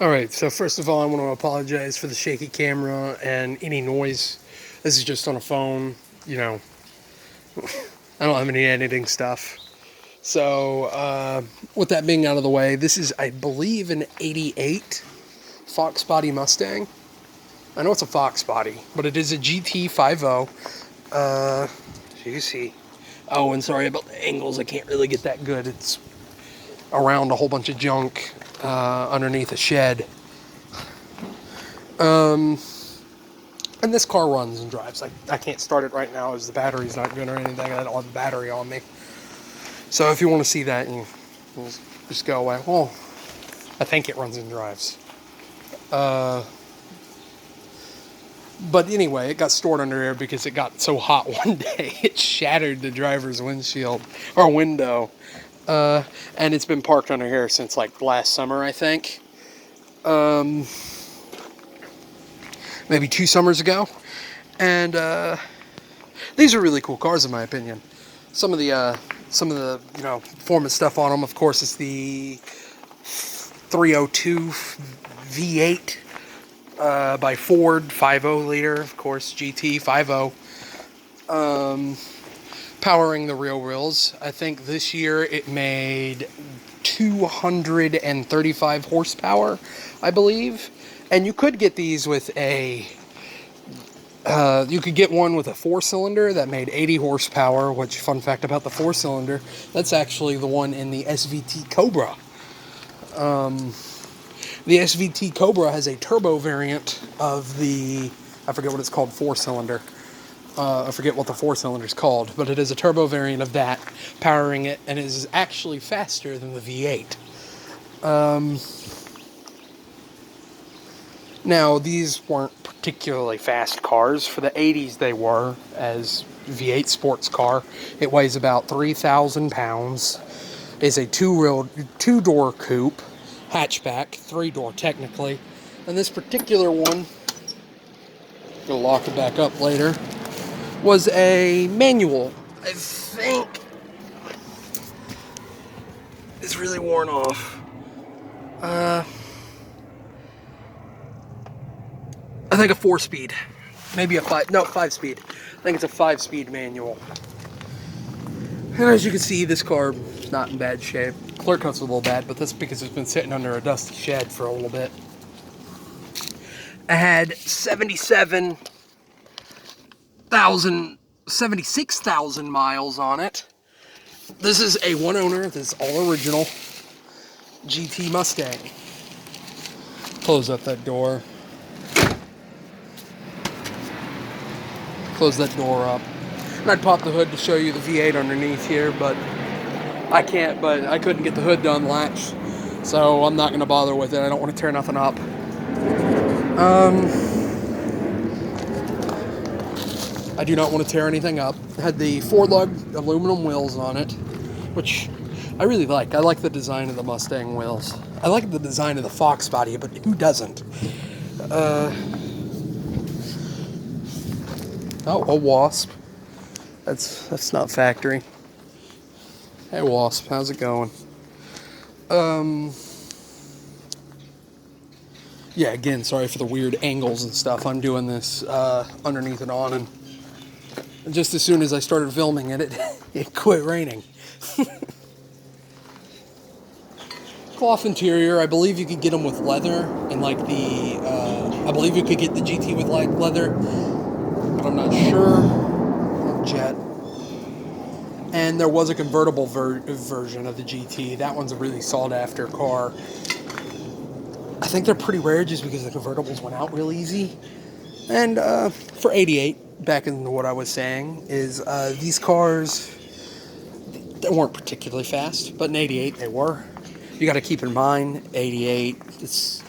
Alright, so first of all, I want to apologize for the shaky camera and any noise. This is just on a phone, you know, I don't have any editing stuff. So, with that being out of the way, this is, I believe, an 88 Fox Body Mustang. I know it's a Fox Body, but it is a GT 50. So you can see. Oh, and sorry about the angles, I can't really get that good. It's around a whole bunch of junk underneath a shed. And this car runs and drives. I can't start it right now as the battery's not good or anything. I don't have the battery on me. So if you want to see that, you just go away. Well, I think it runs and drives. But anyway, it got stored under here because it got so hot one day it shattered the driver's windshield or window. And it's been parked under here since like last summer, I think. Maybe 2 summers ago. And these are really cool cars in my opinion. Some of the performance stuff on them, of course, is the 302 V8 by Ford, 50 liter, of course, GT 50. Powering the rear wheels. I think this year it made 235 horsepower, I believe. And you could get these with you could get one with a 4-cylinder that made 80 horsepower, which, fun fact about the 4-cylinder, that's actually the one in the SVT Cobra. The SVT Cobra has a turbo variant of the, I forget what it's called, 4-cylinder. I forget what the 4-cylinder is called, but it is a turbo variant of that, powering it, and it is actually faster than the V8. Now, these weren't particularly fast cars. For the 80s, they were, as V8 sports car. It weighs about 3,000 pounds. Is a two-door coupe, hatchback, 3-door technically. And this particular one, gonna lock it back up later, was a manual. I think it's really worn off. I think a 4-speed, maybe a 5-speed. I think it's a 5-speed manual. And as you can see, this car is not in bad shape. Clear coat's a little bad, but that's because it's been sitting under a dusty shed for a little bit. I had 76,000 miles on it. This is a one owner, this is all original GT Mustang. Close up that door. Close that door up. And I'd pop the hood to show you the V8 underneath here, but I couldn't get the hood to unlatch, so I'm not going to bother with it. I don't want to tear nothing up. I do not want to tear anything up. It had the 4-lug aluminum wheels on it, which I really like. I like the design of the Mustang wheels. I like the design of the Fox body, but who doesn't? Oh, a wasp. That's not factory. Hey, wasp, how's it going? Yeah, again, sorry for the weird angles and stuff. I'm doing this underneath an awning. And just as soon as I started filming it, it quit raining. Cloth interior. I believe you could get them with leather, and like I believe you could get the GT with like leather, but I'm not sure. Not yet. And there was a convertible version of the GT. That one's a really sought after car. I think they're pretty rare just because the convertibles went out real easy. And for 88, back into what I was saying, is these cars, they weren't particularly fast, but in 88 they were. You got to keep in mind, 88, it's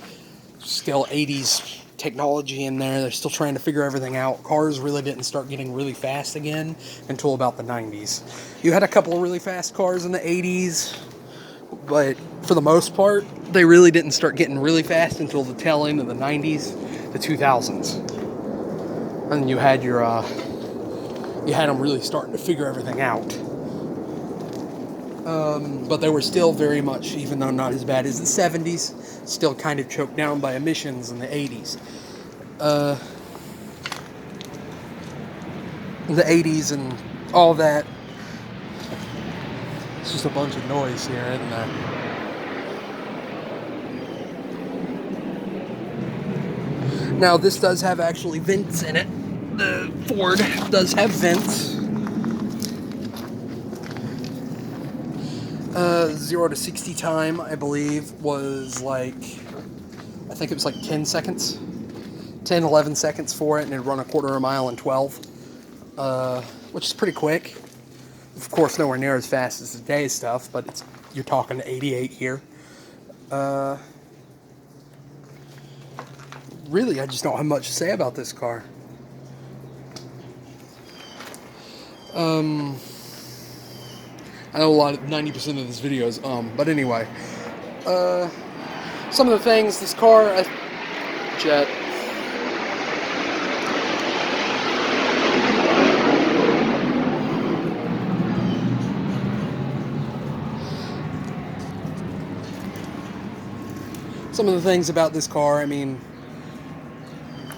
still 80s technology in there. They're still trying to figure everything out. Cars really didn't start getting really fast again until about the 90s. You had a couple of really fast cars in the 80s, but for the most part, they really didn't start getting really fast until the tail end of the 90s, the 2000s. And you had them really starting to figure everything out. But they were still very much, even though not as bad as the 70s, still kind of choked down by emissions in the 80s. The 80s and all that. It's just a bunch of noise here, isn't there? Now, this does have actually vents in it. The Ford does have vents. 0 to 60 time, I believe, was like, I think it was like 10 seconds. 10, 11 seconds for it, and it'd run a quarter of a mile in 12. Which is pretty quick. Of course, nowhere near as fast as today's stuff, but you're talking 88 here. Really, I just don't have much to say about this car. I know 90% of this video is but anyway. Some of the things, this car, Jet. Some of the things about this car, I mean,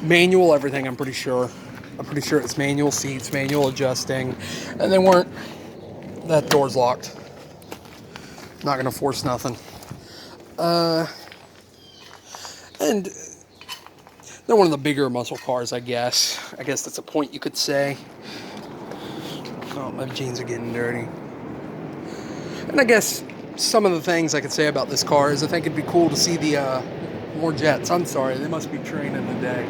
manual everything, I'm pretty sure. I'm pretty sure it's manual seats, manual adjusting, and they weren't. That door's locked. Not gonna force nothing. And they're one of the bigger muscle cars, I guess. I guess that's a point you could say. Oh, my jeans are getting dirty. And I guess some of the things I could say about this car is I think it'd be cool to see the more jets. I'm sorry, they must be training today.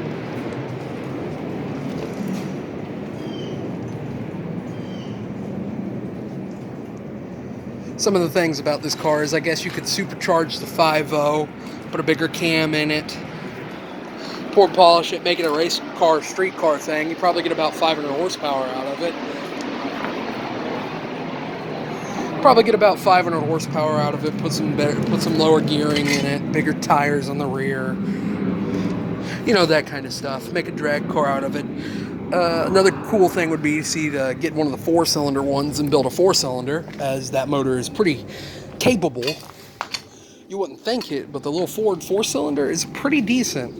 Some of the things about this car is I guess you could supercharge the 5.0, put a bigger cam in it, pour polish it, make it a race car, street car thing. You probably get about 500 horsepower out of it. Probably get about 500 horsepower out of it. Put some lower gearing in it, bigger tires on the rear. You know, that kind of stuff. Make a drag car out of it. Another cool thing would be to get one of the 4-cylinder ones and build a 4-cylinder, as that motor is pretty capable. You wouldn't think it, but the little Ford 4-cylinder is pretty decent.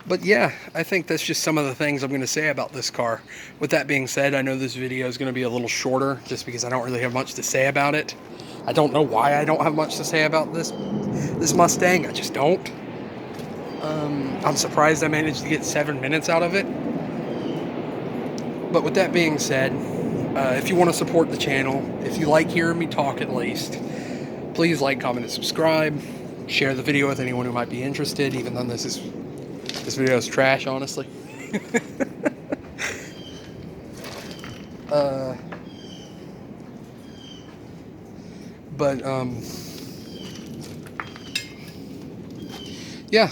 But yeah, I think that's just some of the things I'm going to say about this car. With that being said, I know this video is going to be a little shorter just because I don't really have much to say about it. I don't know why I don't have much to say about this Mustang. I just don't. I'm surprised I managed to get 7 minutes out of it. But with that being said, if you want to support the channel, if you like hearing me talk at least, please like, comment, and subscribe. Share the video with anyone who might be interested, even though this video is trash, honestly. Yeah.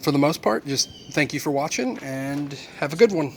For the most part, just thank you for watching, and have a good one.